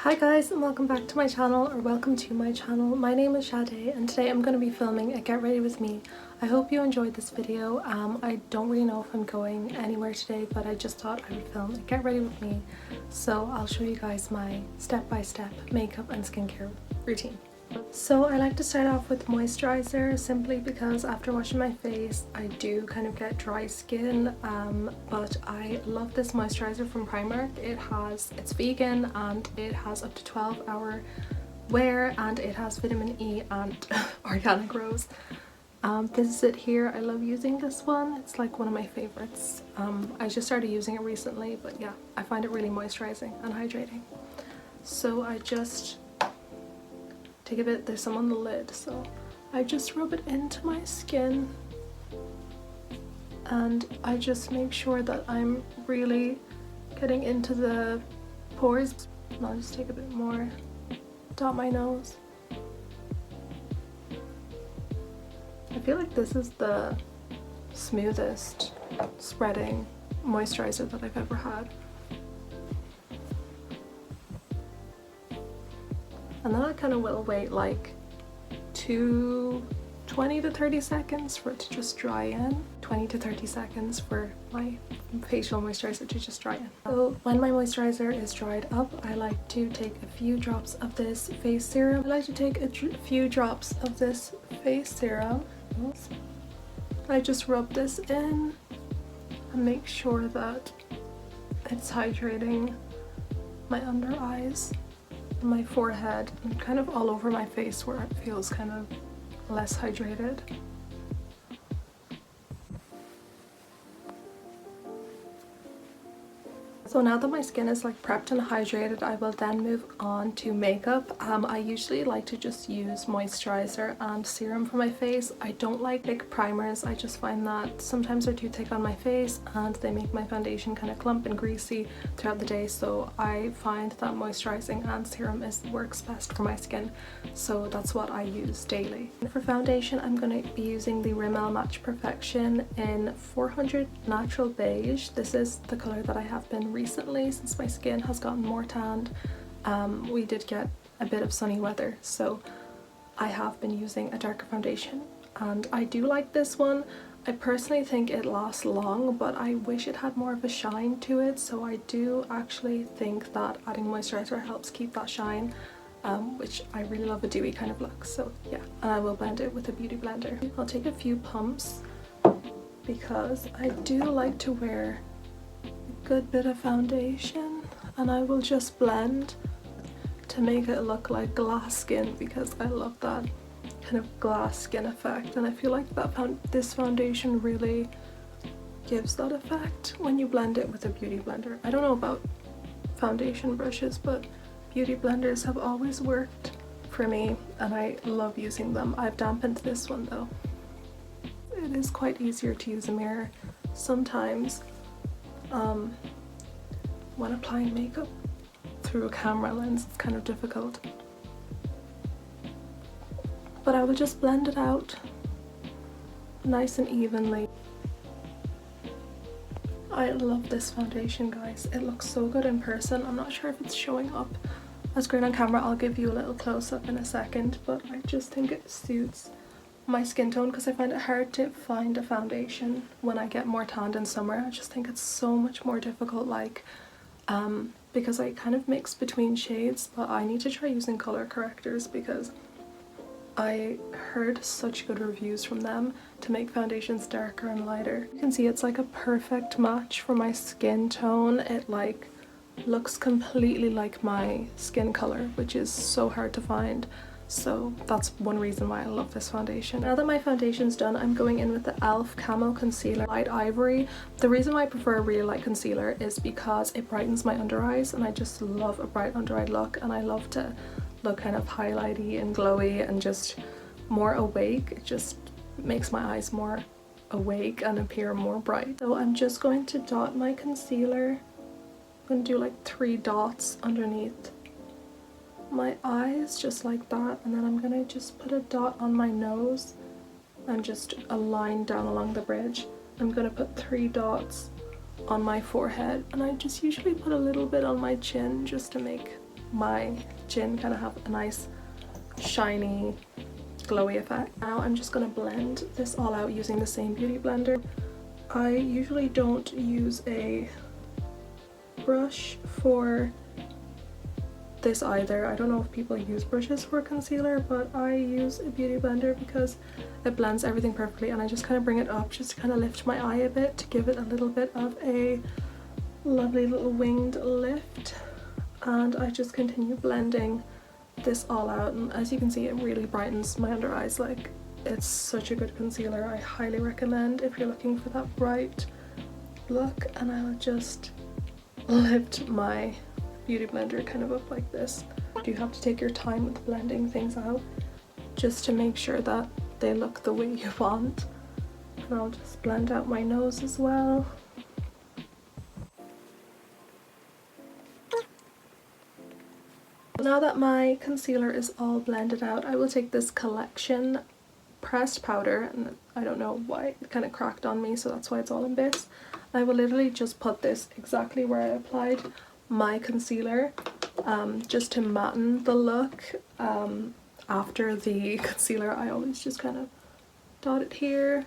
Hi guys, and welcome back to my channel, or welcome to my channel. My name is Shadé and today I'm going to be filming a Get Ready With Me. I hope you enjoyed this video. I don't really know if I'm going anywhere today, but I just thought I would film a Get Ready With Me. So I'll show you guys my step-by-step makeup and skincare routine. So I like to start off with moisturizer simply because after washing my face I do kind of get dry skin, but I love this moisturizer from Primark. It's vegan and it has up to 12-hour wear and it has vitamin E and organic rose. This is it here. I love using this one. It's like one of my favorites. I just started using it recently, but yeah, I find it really moisturizing and hydrating. So I just take a bit, there's some on the lid, so I just rub it into my skin and I just make sure that I'm really getting into the pores. And I'll just take a bit more, dot my nose. I feel like this is the smoothest spreading moisturizer that I've ever had. And then I kind of will wait like 20 to 30 seconds for it to just dry in. 20 to 30 seconds for my facial moisturizer to just dry in. So when my moisturizer is dried up, I like to take a few drops of this face serum. I like to take a few drops of this face serum. I just rub this in and make sure that it's hydrating my under eyes, my forehead, and kind of all over my face where it feels kind of less hydrated. So now that my skin is like prepped and hydrated, I will then move on to makeup. I usually like to just use moisturizer and serum for my face. I don't like thick primers. I just find that sometimes they're too thick on my face and they make my foundation kind of clump and greasy throughout the day. So I find that moisturizing and serum works best for my skin. So that's what I use daily. And for foundation, I'm going to be using the Rimmel Match Perfection in 400 Natural Beige. This is the color that I have been recently since my skin has gotten more tanned. We did get a bit of sunny weather, so I have been using a darker foundation and I do like this one. I personally think it lasts long, but I wish it had more of a shine to it, so I do actually think that adding moisturizer helps keep that shine, which I really love a dewy kind of look. So yeah, and I will blend it with a beauty blender. I'll take a few pumps because I do like to wear good bit of foundation, and I will just blend to make it look like glass skin because I love that kind of glass skin effect, and I feel like this foundation really gives that effect when you blend it with a beauty blender. I don't know about foundation brushes, but beauty blenders have always worked for me and I love using them. I've dampened this one though. It is quite easier to use a mirror sometimes when applying makeup through a camera lens. It's kind of difficult, but I will just blend it out nice and evenly. I love this foundation, guys. It looks so good in person. I'm not sure if it's showing up as great on camera. I'll give you a little close-up in a second, but I just think it suits my skin tone because I find it hard to find a foundation when I get more tanned in summer. I just think it's so much more difficult, like because I kind of mix between shades, but I need to try using color correctors because I heard such good reviews from them to make foundations darker and lighter. You can see it's like a perfect match for my skin tone. It like looks completely like my skin color, which is so hard to find. So that's one reason why I love this foundation. Now that my foundation's done, I'm going in with the e.l.f. Camo Concealer Light Ivory. The reason why I prefer a really light concealer is because it brightens my under eyes, and I just love a bright under eye look, and I love to look kind of highlighty and glowy and just more awake. It just makes my eyes more awake and appear more bright. So I'm just going to dot my concealer. I'm going to do like 3 dots underneath my eyes, just like that, and then I'm gonna just put a dot on my nose and just a line down along the bridge. I'm gonna put 3 dots on my forehead, and I just usually put a little bit on my chin just to make my chin kind of have a nice shiny glowy effect. Now I'm just going to blend this all out using the same beauty blender. I usually don't use a brush for this either. I don't know if people use brushes for concealer, but I use a beauty blender because it blends everything perfectly, and I just kind of bring it up just to kind of lift my eye a bit to give it a little bit of a lovely little winged lift, and I just continue blending this all out, and as you can see it really brightens my under eyes. Like, it's such a good concealer. I highly recommend if you're looking for that bright look. And I'll just lift my beauty blender kind of up like this. You have to take your time with blending things out just to make sure that they look the way you want. And I'll just blend out my nose as well. Now that my concealer is all blended out, I will take this Collection pressed powder, and I don't know why it kind of cracked on me, so that's why it's all in bits. I will literally just put this exactly where I applied my concealer, just to matten the look. After the concealer, I always just kind of dot it here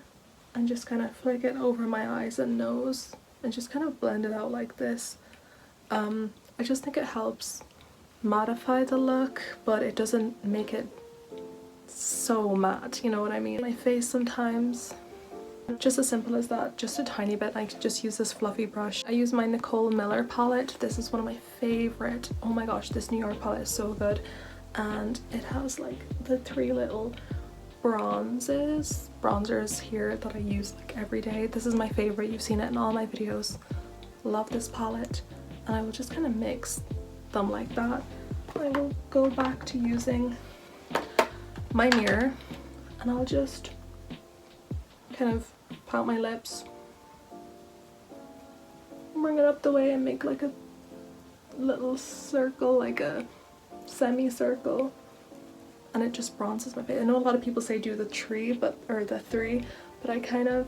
and just kind of flick it over my eyes and nose and just kind of blend it out like this. I just think it helps mattify the look, but it doesn't make it so matte, you know what I mean? My face sometimes, just as simple as that, just a tiny bit. I just use this fluffy brush. I use my Nicole Miller palette. This is one of my favorite. Oh my gosh, this New York palette is so good, and it has like the 3 little bronzers here that I use like every day. This is my favorite. You've seen it in all my videos. Love this palette, and I will just kind of mix them like that. I will go back to using my mirror, and I'll just kind of pout my lips, bring it up the way and make like a little circle, like a semicircle, and it just bronzes my face. I know a lot of people say do the three, but I kind of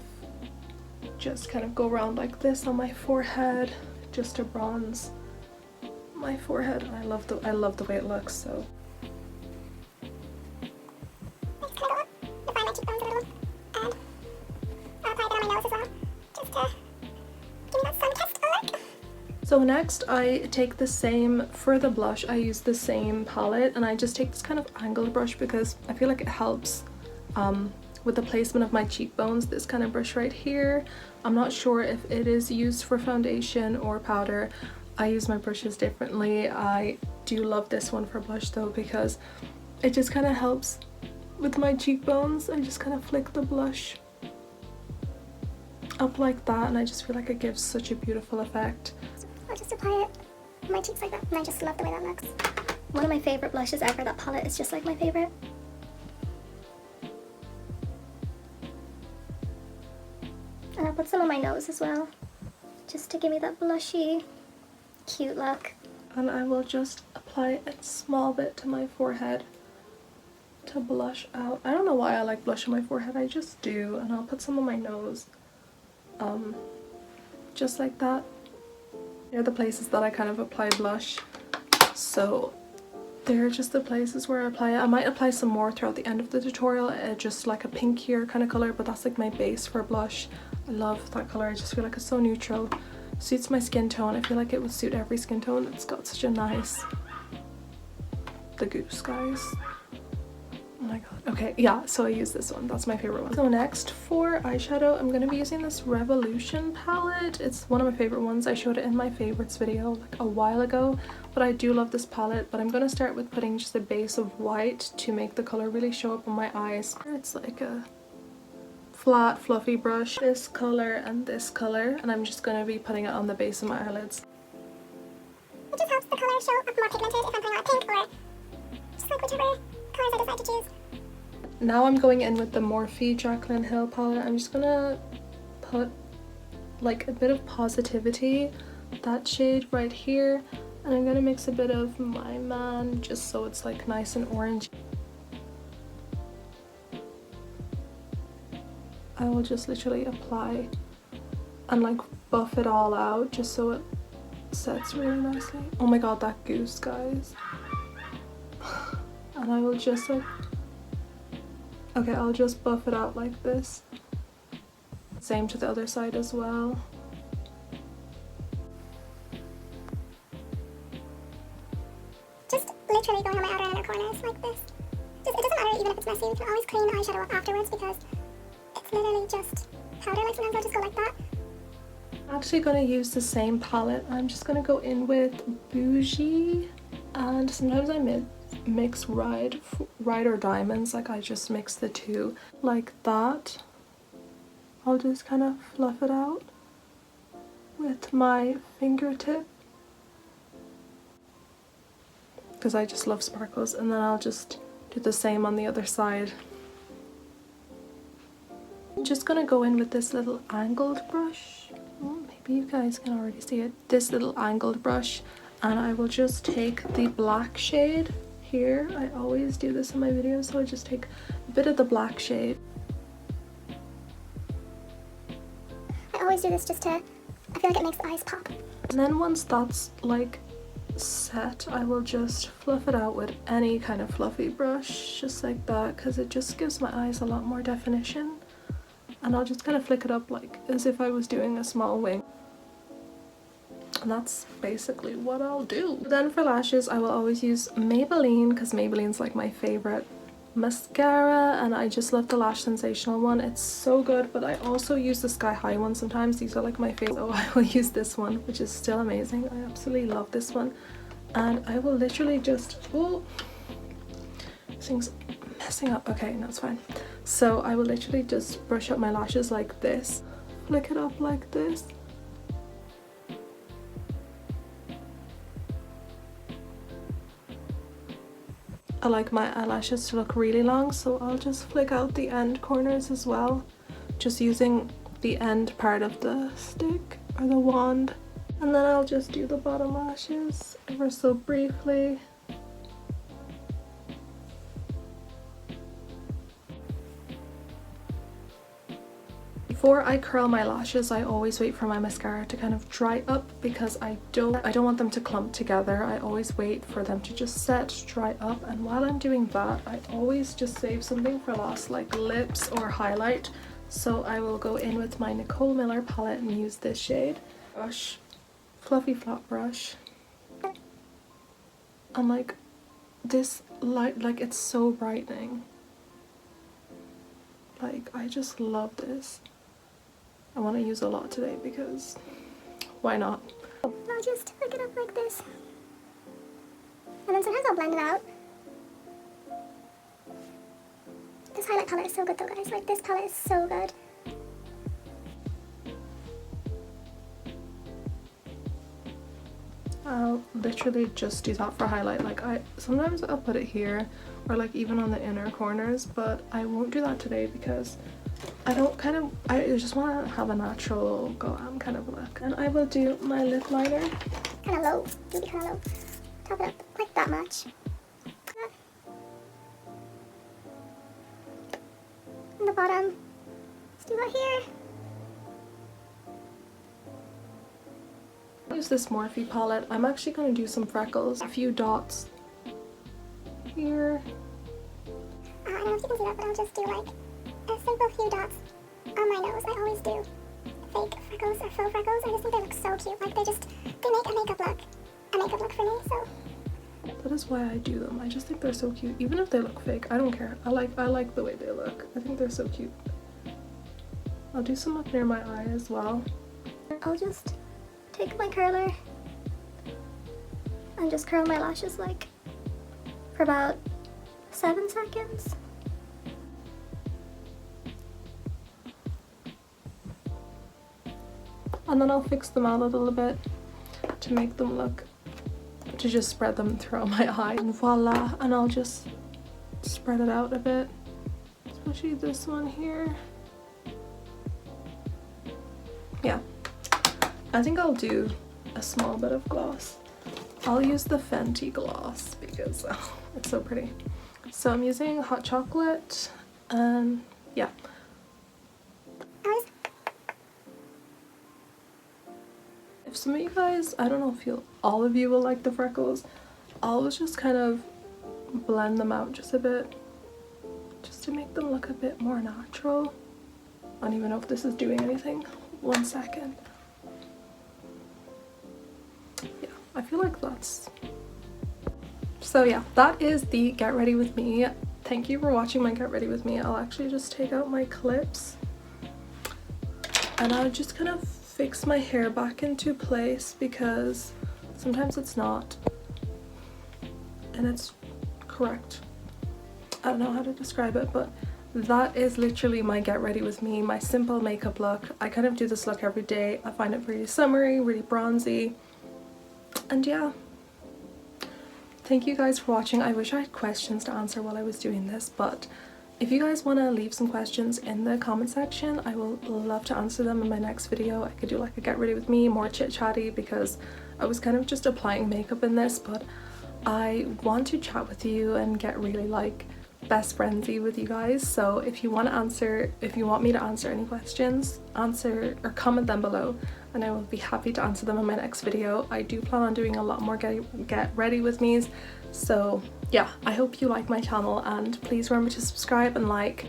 just kind of go around like this on my forehead just to bronze my forehead, and I love the way it looks. So So next I take the same, for the blush I use the same palette, and I just take this kind of angled brush because I feel like it helps with the placement of my cheekbones. This kind of brush right here. I'm not sure if it is used for foundation or powder. I use my brushes differently. I do love this one for blush though because it just kind of helps with my cheekbones. I just kind of flick the blush up like that, and I just feel like it gives such a beautiful effect. I'll just apply it on my cheeks like that, and I just love the way that looks. One of my favourite blushes ever. That palette is just like my favourite. And I'll put some on my nose as well, just to give me that blushy, cute look. And I will just apply a small bit to my forehead to blush out. I don't know why I like blush on my forehead, I just do. And I'll put some on my nose, just like that. They're the places that I kind of apply blush, so they're just the places where I apply it. I might apply some more throughout the end of the tutorial, just like a pinkier kind of colour, but that's like my base for blush. I love that colour. I just feel like it's so neutral, suits my skin tone. I feel like it would suit every skin tone. It's got such a nice, the goose, guys. Oh my god. Okay, yeah, so I use this one. That's my favorite one. So next for eyeshadow, I'm going to be using this Revolution palette. It's one of my favorite ones. I showed it in my favorites video like a while ago, but I do love this palette. But I'm going to start with putting just a base of white to make the color really show up on my eyes. It's like a flat fluffy brush, this color and this color, and I'm just going to be putting it on the base of my eyelids. It just helps the color show up more pigmented if I'm putting on pink, or just like whichever colors I decide to choose. Now I'm going in with the Morphe Jaclyn Hill palette. I'm just gonna put like a bit of Positivity, that shade right here, and I'm gonna mix a bit of My Man just so it's like nice and orange. I will just literally apply and like buff it all out just so it sets really nicely. Oh my god, that goose, guys. And I will just like, okay, I'll just buff it out like this. Same to the other side as well. Just literally going on my outer and inner corners like this. Just, it doesn't matter even if it's messy, we can always clean the eyeshadow up afterwards because it's literally just powder. Like sometimes I'll just go like that. I'm actually going to use the same palette. I'm just going to go in with Bougie, and sometimes I mix Ride or Diamonds, like I just mix the two like that. I'll just kind of fluff it out with my fingertip because I just love sparkles, and then I'll just do the same on the other side. I'm just gonna go in with this little angled brush. Oh, maybe you guys can already see it. This little angled brush, and I will just take the black shade here. I always do this in my videos, so I just take a bit of the black shade. I always do this just to, I feel like it makes the eyes pop. And then once that's like set, I will just fluff it out with any kind of fluffy brush, just like that, because it just gives my eyes a lot more definition. And I'll just kind of flick it up like as if I was doing a small wing. And that's basically what I'll do. Then for lashes, I will always use Maybelline because Maybelline's like my favorite mascara, and I just love the Lash Sensational one. It's so good, but I also use the Sky High one sometimes. These are like my favorite. So I will use this one, which is still amazing. I absolutely love this one. And I will literally just, oh, this thing's messing up. Okay, no, it's fine. So I will literally just brush up my lashes like this, flick it up like this. I like my eyelashes to look really long, so I'll just flick out the end corners as well, just using the end part of the stick or the wand. And then I'll just do the bottom lashes ever so briefly. Before I curl my lashes, I always wait for my mascara to kind of dry up because I don't want them to clump together. I always wait for them to just set, dry up, and while I'm doing that, I always just save something for last, like lips or highlight. So I will go in with my Nicole Miller palette and use this shade. Brush, fluffy flat brush. And like this light, like it's so brightening. Like I just love this. I want to use a lot today because why not? I'll just flick it up like this. And then sometimes I'll blend it out. This highlight palette is so good though, guys. Like this palette is so good. I'll literally just do that for highlight. Like sometimes I'll put it here or like even on the inner corners, but I won't do that today because I just want to have a natural glam kind of look. And I will do my lip liner. Kind of low, really kind of low. Top it up like that much. And the bottom, let's do that here. Use this Morphe palette. I'm actually going to do some freckles, a few dots here. I don't know if you can see that, but I'll just do like a simple few dots on my nose. I always do fake freckles or faux freckles. I just think they look so cute. Like they make a makeup look for me. So that is why I do them. I just think they're so cute. Even if they look fake, I don't care. I like the way they look. I think they're so cute. I'll do some up near my eye as well. I'll just take my curler and just curl my lashes like for about 7 seconds. And then I'll fix them out a little bit to make them look, to just spread them throughout my eye. And voila, and I'll just spread it out a bit, especially this one here. Yeah, I think I'll do a small bit of gloss. I'll use the Fenty gloss because it's so pretty. So I'm using hot chocolate and yeah. If some of you guys, I don't know if all of you will like the freckles, I'll just kind of blend them out just a bit, just to make them look a bit more natural. I don't even know if this is doing anything. 1 second. Yeah, I feel like that's... So yeah, that is the get ready with me. Thank you for watching my get ready with me. I'll actually just take out my clips and I'll just kind of fix my hair back into place because sometimes it's not and it's correct. I don't know how to describe it, but that is literally my get ready with me, my simple makeup look. I kind of do this look every day. I find it really summery, really bronzy, and yeah. Thank you guys for watching. I wish I had questions to answer while I was doing this, but if you guys want to leave some questions in the comment section, I will love to answer them in my next video. I could do like a get ready with me, more chit chatty, because I was kind of just applying makeup in this, but I want to chat with you and get really like best friendsy with you guys. So if you want me to answer any questions, answer or comment them below and I will be happy to answer them in my next video. I do plan on doing a lot more get ready with me's, so yeah, I hope you like my channel and please remember to subscribe and like.